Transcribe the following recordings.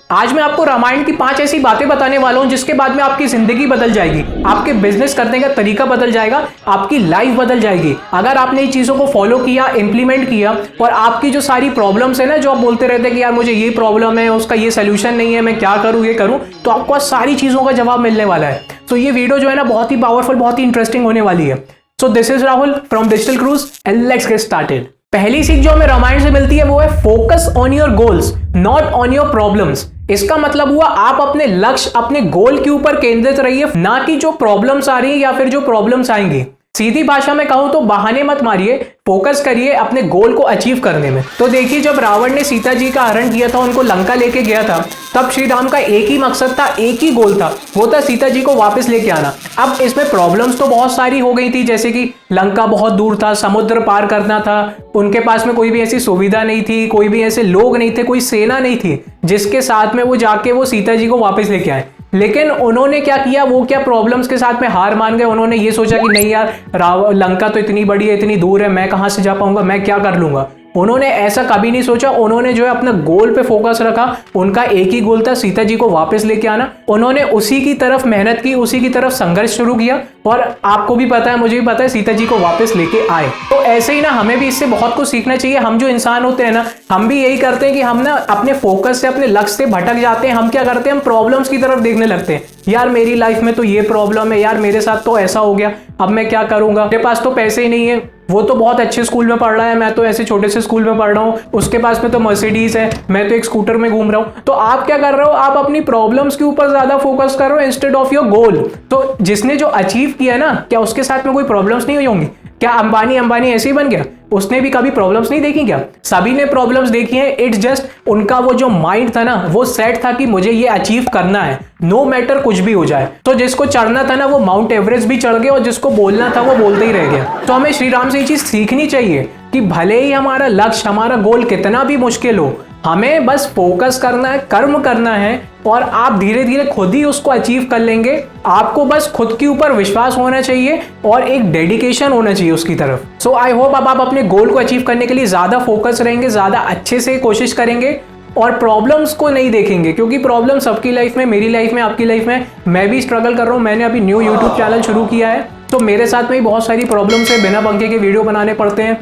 आज मैं आपको रामायण की 5 ऐसी बातें बताने वाला हूं जिसके बाद में आपकी जिंदगी बदल जाएगी, आपके बिजनेस करने का तरीका बदल जाएगा, आपकी लाइफ बदल जाएगी। अगर आपने इन चीजों को फॉलो किया, इंप्लीमेंट किया और आपकी जो सारी प्रॉब्लम्स है ना, जो आप बोलते रहते हैं कि यार मुझे ये प्रॉब्लम है, उसका ये सोल्यूशन नहीं है, मैं क्या करूं, ये करूं, तो आपको आज सारी चीजों का जवाब मिलने वाला है। तो ये वीडियो जो है ना बहुत ही पावरफुल, बहुत ही इंटरेस्टिंग होने वाली है। So this is Rahul from digital cruise and let's get started. पहली सीख जो हमें रामायण से मिलती है वो है focus on your goals not on your problems. इसका मतलब हुआ आप अपने लक्ष्य, अपने गोल के ऊपर केंद्रित रहिए, ना कि जो प्रॉब्लम्स आ रही है या फिर जो प्रॉब्लम्स आएंगी। सीधी भाषा में कहूं तो बहाने मत मारिए, फोकस करिए अपने गोल को अचीव करने में। तो देखिए, जब रावण ने सीता जी का हरण किया था, उनको लंका लेके गया था, तब श्री राम का एक ही मकसद था, एक ही गोल था, वो था सीता जी को वापस लेके आना। अब इसमें प्रॉब्लम्स तो बहुत सारी हो गई थी, जैसे कि लंका बहुत दूर था, समुद्र पार करना था, उनके पास में कोई भी ऐसी सुविधा नहीं थी, कोई भी ऐसे लोग नहीं थे, कोई सेना नहीं थी जिसके साथ में वो जाके वो सीता जी को वापस लेके आए। लेकिन उन्होंने क्या किया, वो क्या प्रॉब्लम्स के साथ में हार मान गए। उन्होंने ये सोचा कि नहीं यार, लंका तो इतनी बड़ी है, इतनी दूर है, मैं कहां से जा पाऊंगा, मैं क्या कर लूंगा। उन्होंने ऐसा कभी नहीं सोचा। उन्होंने जो है अपना गोल पे फोकस रखा। उनका एक ही गोल था, सीता जी को वापस लेके आना। उन्होंने उसी की तरफ मेहनत की, उसी की तरफ संघर्ष शुरू किया और आपको भी पता है, मुझे भी पता है, सीता जी को वापस लेके आए। तो ऐसे ही ना हमें भी इससे बहुत कुछ सीखना चाहिए। हम जो इंसान होते हैं ना, हम भी यही करते हैं कि हम ना अपने फोकस से, अपने लक्ष्य से भटक जाते हैं। हम क्या करते हैं, हम प्रॉब्लम्स की तरफ देखने लगते हैं। यार मेरी लाइफ में तो ये प्रॉब्लम है, यार मेरे साथ तो ऐसा हो गया, अब मैं क्या करूंगा, मेरे पास तो पैसे ही नहीं है, वो तो बहुत अच्छे स्कूल में पढ़ रहा है, मैं तो ऐसे छोटे से स्कूल में पढ़ रहा हूँ, उसके पास में तो मर्सिडीज है, मैं तो एक स्कूटर में घूम रहा हूँ। तो आप क्या कर रहे हो, आप अपनी प्रॉब्लम्स के ऊपर ज्यादा फोकस कर रहे हो इंस्टेड ऑफ योर गोल। तो जिसने जो अचीव किया ना, क्या उसके साथ में कोई प्रॉब्लम्स नहीं हुई होंगी? क्या अंबानी ऐसे ही बन गया? उसने भी कभी प्रॉब्लम्स नहीं देखी क्या? सभी ने प्रॉब्लम्स देखी हैं। इट्स जस्ट उनका वो जो माइंड था ना, वो सेट था कि मुझे ये अचीव करना है, नो मैटर कुछ भी हो जाए। तो जिसको चढ़ना था ना, वो माउंट एवरेस्ट भी चढ़ गया और जिसको बोलना था वो बोलते ही रह गया। तो हमें श्री राम से ये चीज सीखनी चाहिए कि भले ही हमारा लक्ष्य, हमारा गोल कितना भी मुश्किल हो, हमें बस फोकस करना है, कर्म करना है और आप धीरे धीरे खुद ही उसको अचीव कर लेंगे। आपको बस खुद के ऊपर विश्वास होना चाहिए और एक डेडिकेशन होना चाहिए उसकी तरफ। सो आई होप अब आप अपने गोल को अचीव करने के लिए ज्यादा फोकस रहेंगे, ज्यादा अच्छे से कोशिश करेंगे और प्रॉब्लम्स को नहीं देखेंगे, क्योंकि प्रॉब्लम सबकी लाइफ में, मेरी लाइफ में, आपकी लाइफ में, मैं भी स्ट्रगल कर रहा हूँ। मैंने अभी न्यू यूट्यूब चैनल शुरू किया है, तो मेरे साथ में भी बहुत सारी प्रॉब्लम्स है। बिना पंखे के वीडियो बनाने पड़ते हैं,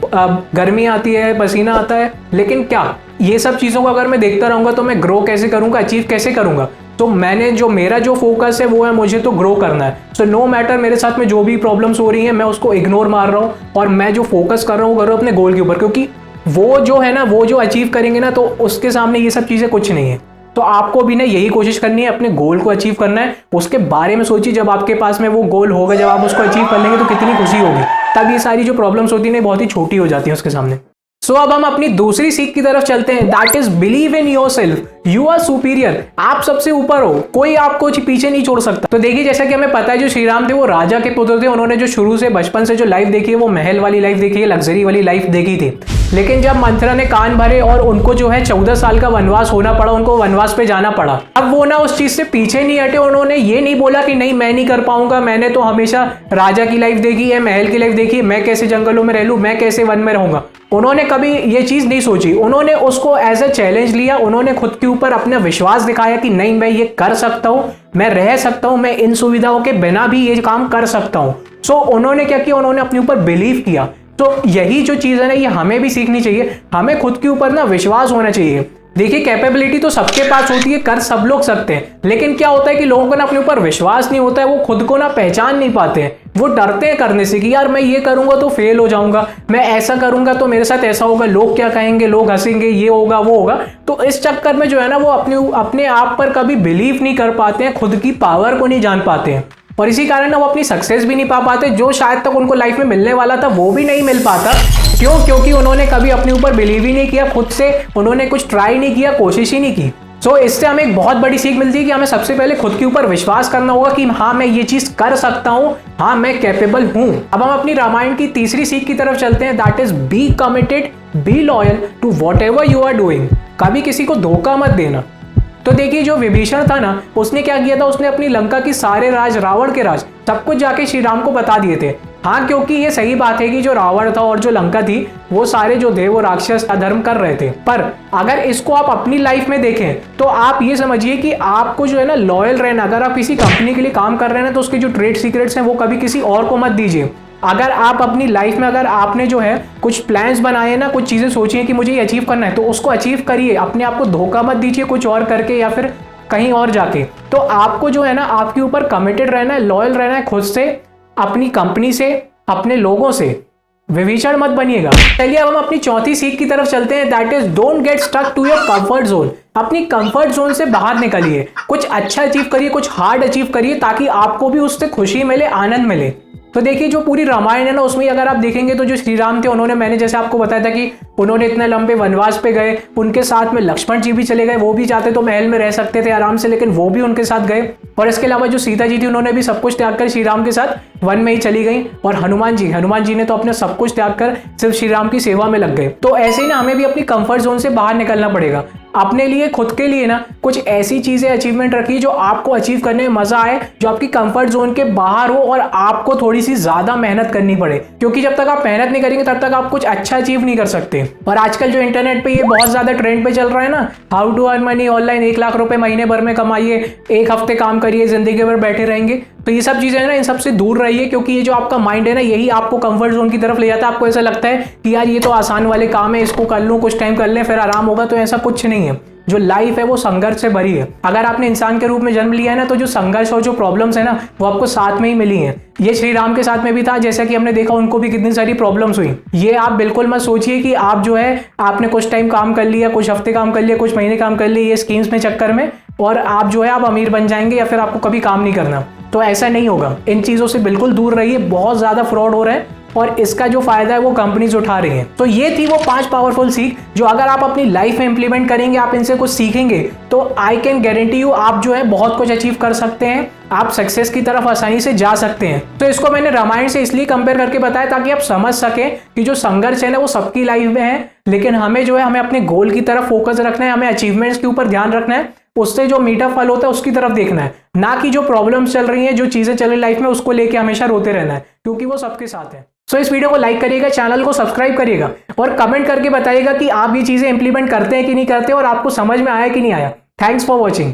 गर्मी आती है, पसीना आता है, लेकिन क्या ये सब चीज़ों को अगर मैं देखता रहूंगा तो मैं ग्रो कैसे करूंगा, अचीव कैसे करूंगा? तो मेरा जो फोकस है वो है, मुझे तो ग्रो करना है। सो नो मैटर मेरे साथ में जो भी प्रॉब्लम्स हो रही हैं, मैं उसको इग्नोर मार रहा हूँ और मैं जो फोकस कर रहा हूँ, कर रहा हूँ अपने गोल के ऊपर, क्योंकि वो जो है ना, वो जो अचीव करेंगे ना, तो उसके सामने ये सब चीज़ें कुछ नहीं है। तो आपको भी ना यही कोशिश करनी है, अपने गोल को अचीव करना है। उसके बारे में सोचिए, जब आपके पास में वो गोल होगा, जब आप उसको अचीव कर लेंगे तो कितनी खुशी होगी। तब ये सारी जो प्रॉब्लम्स होती है बहुत ही छोटी हो जाती है उसके सामने। सो अब हम अपनी दूसरी सीख की तरफ चलते हैं, that is believe in yourself, you are superior. आप सबसे ऊपर हो, कोई आपको पीछे नहीं छोड़ सकता। तो देखिए, जैसा कि हमें पता है, जो श्री राम थे वो राजा के पुत्र थे। उन्होंने जो शुरू से, बचपन से जो लाइफ देखी है, वो महल वाली लाइफ देखी है, लग्जरी वाली लाइफ देखी थी। लेकिन जब मंथरा ने कान भरे और उनको जो है 14 साल का वनवास होना पड़ा, उनको वनवास पे जाना पड़ा, अब वो ना उस चीज से पीछे नहीं हटे। उन्होंने ये नहीं बोला कि नहीं मैं नहीं कर पाऊंगा, मैंने तो हमेशा राजा की लाइफ देखी है, महल की लाइफ देखी है, मैं कैसे जंगलों में रह लूं, मैं कैसे वन में रहूंगा। उन्होंने कभी ये चीज नहीं सोची। उन्होंने उसको एज अ चैलेंज लिया। उन्होंने खुद के ऊपर अपना विश्वास दिखाया कि नहीं, मैं ये कर सकता हूं, मैं रह सकता हूं, मैं इन सुविधाओं के बिना भी ये काम कर सकता हूं। सो उन्होंने क्या किया, उन्होंने अपने ऊपर बिलीव किया। तो यही जो चीज है ना, ये हमें भी सीखनी चाहिए। हमें खुद के ऊपर ना विश्वास होना चाहिए। देखिए, कैपेबिलिटी तो सबके पास होती है, कर सब लोग सकते हैं, लेकिन क्या होता है कि लोगों को ना अपने ऊपर विश्वास नहीं होता है, वो खुद को ना पहचान नहीं पाते हैं। वो डरते हैं करने से कि यार मैं ये करूंगा तो फेल हो जाऊंगा, मैं ऐसा करूंगा तो मेरे साथ ऐसा होगा, लोग क्या कहेंगे, लोग हंसेंगे, ये होगा वो होगा। तो इस चक्कर में जो है ना, वो अपने आप पर कभी बिलीव नहीं कर पाते हैं, खुद की पावर को नहीं जान पाते हैं और इसी कारण ना वो अपनी सक्सेस भी नहीं पा पाते। जो शायद तक उनको लाइफ में मिलने वाला था वो भी नहीं मिल पाता। क्यों? क्योंकि उन्होंने कभी अपने ऊपर बिलीव ही नहीं किया, खुद से उन्होंने कुछ ट्राई नहीं किया, कोशिश ही नहीं की। सो इससे हमें एक बहुत बड़ी सीख मिलती है कि हमें सबसे पहले खुद के ऊपर विश्वास करना होगा कि हाँ मैं ये चीज कर सकता हूँ, हाँ मैं कैपेबल हूँ। अब हम अपनी रामायण की तीसरी सीख की तरफ चलते हैं, that is be committed, be loyal to whatever you are doing. कभी किसी को धोखा मत देना। तो देखिए, जो विभीषण था ना, उसने क्या किया था, उसने अपनी लंका की सारे राज, रावण के राज, सब कुछ जाके श्री राम को बता दिए थे। हाँ, क्योंकि ये सही बात है कि जो रावण था और जो लंका थी वो सारे जो थे वो राक्षस अधर्म कर रहे थे। पर अगर इसको आप अपनी लाइफ में देखें तो आप ये समझिए कि आपको जो है ना लॉयल रहना, अगर आप किसी कंपनी के लिए काम कर रहे हैं तो उसके जो ट्रेड सीक्रेट्स हैं वो कभी किसी और को मत दीजिए। अगर आप अपनी लाइफ में अगर आपने जो है कुछ प्लान्स बनाए हैं ना, कुछ चीजें सोची हैं कि मुझे ये अचीव करना है, तो उसको अचीव करिए। अपने आप को धोखा मत दीजिए कुछ और करके या फिर कहीं और जाके। तो आपको जो है ना आपके ऊपर कमिटेड रहना है, लॉयल रहना है खुद से, अपनी कंपनी से, अपने लोगों से। विभीषण मत बनिएगा। चलिए अब हम अपनी चौथी सीख की तरफ चलते हैं, that is don't get stuck to your comfort zone. अपनी कंफर्ट जोन से बाहर निकलिए, कुछ अच्छा अचीव करिए, कुछ हार्ड अचीव करिए, ताकि आपको भी उससे खुशी मिले, आनंद मिले। तो देखिए जो पूरी रामायण है ना, उसमें अगर आप देखेंगे तो जो श्री राम थे उन्होंने, मैंने जैसे आपको बताया था कि उन्होंने इतने लंबे वनवास पे गए, उनके साथ में लक्ष्मण जी भी चले गए। वो भी चाहते तो महल में रह सकते थे आराम से, लेकिन वो भी उनके साथ गए। और इसके अलावा जो सीता जी थी उन्होंने भी सब कुछ त्याग कर श्री राम के साथ वन में ही चली गई। और हनुमान जी ने तो अपने सब कुछ त्याग कर सिर्फ श्री राम की सेवा में लग गए। तो ऐसे ही ना हमें भी अपनी कंफर्ट जोन से बाहर निकलना पड़ेगा। अपने लिए, खुद के लिए ना कुछ ऐसी चीजें अचीवमेंट रखिए जो आपको अचीव करने में मजा आए, जो आपकी कंफर्ट जोन के बाहर हो और आपको थोड़ी सी ज्यादा मेहनत करनी पड़े। क्योंकि जब तक आप मेहनत नहीं करेंगे तब तक आप कुछ अच्छा अचीव नहीं कर सकते। और आजकल जो इंटरनेट पे ये बहुत ज्यादा ट्रेंड पे चल रहा है ना, how to earn money online, 1 lakh रुपए महीने भर में कमाइए, 1 हफ्ते काम करिए, जिंदगी भर बैठे रहेंगे। तो ये सब चीजें है ना, इन सबसे दूर रहिए। क्योंकि ये जो आपका माइंड है ना, यही आपको कंफर्ट जोन की तरफ ले जाता है। आपको ऐसा लगता है कि यार ये तो आसान वाले काम है, इसको कर लूं, कुछ टाइम कर लें फिर आराम होगा। तो ऐसा कुछ नहीं है। जो लाइफ है वो संघर्ष से भरी है। अगर आपने इंसान के रूप में जन्म लिया है ना, तो जो संघर्ष और जो प्रॉब्लम्स है ना वो आपको साथ में ही मिली हैं। ये श्री राम के साथ में भी था, जैसा कि हमने देखा उनको भी कितनी सारी प्रॉब्लम्स हुई। ये आप बिल्कुल मत सोचिए कि आप जो है आपने कुछ टाइम काम कर लिया, कुछ हफ्ते काम कर लिया, कुछ महीने काम कर लिए ये स्कीम्स में चक्कर में, और आप जो है आप अमीर बन जाएंगे या फिर आपको कभी काम नहीं करना। तो ऐसा नहीं होगा। इन चीजों से बिल्कुल दूर रहिए। बहुत ज्यादा फ्रॉड हो रहा है और इसका जो फायदा है वो कंपनीज उठा रही हैं। तो ये थी वो 5 पावरफुल सीख जो अगर आप अपनी लाइफ में इंप्लीमेंट करेंगे, आप इनसे कुछ सीखेंगे, तो आई कैन गारंटी यू आप जो है बहुत कुछ अचीव कर सकते हैं। आप सक्सेस की तरफ आसानी से जा सकते हैं। तो इसको मैंने रामायण से इसलिए कंपेयर करके बताया ताकि आप समझ सके कि जो संघर्ष है ना वो सबकी लाइफ में है, लेकिन हमें जो है हमें अपने गोल की तरफ फोकस रखना है, हमें अचीवमेंट्स के ऊपर ध्यान रखना है, उससे जो मीठा फल होता है उसकी तरफ देखना है, ना कि जो प्रॉब्लम्स चल रही हैं, जो चीजें चल रही लाइफ में उसको लेके हमेशा रोते रहना है, क्योंकि वो सबके साथ है। सो इस वीडियो को लाइक करिएगा, चैनल को सब्सक्राइब करिएगा और कमेंट करके बताइएगा कि आप ये चीजें इंप्लीमेंट करते हैं कि नहीं करते और आपको समझ में आया कि नहीं आया। Thanks for watching.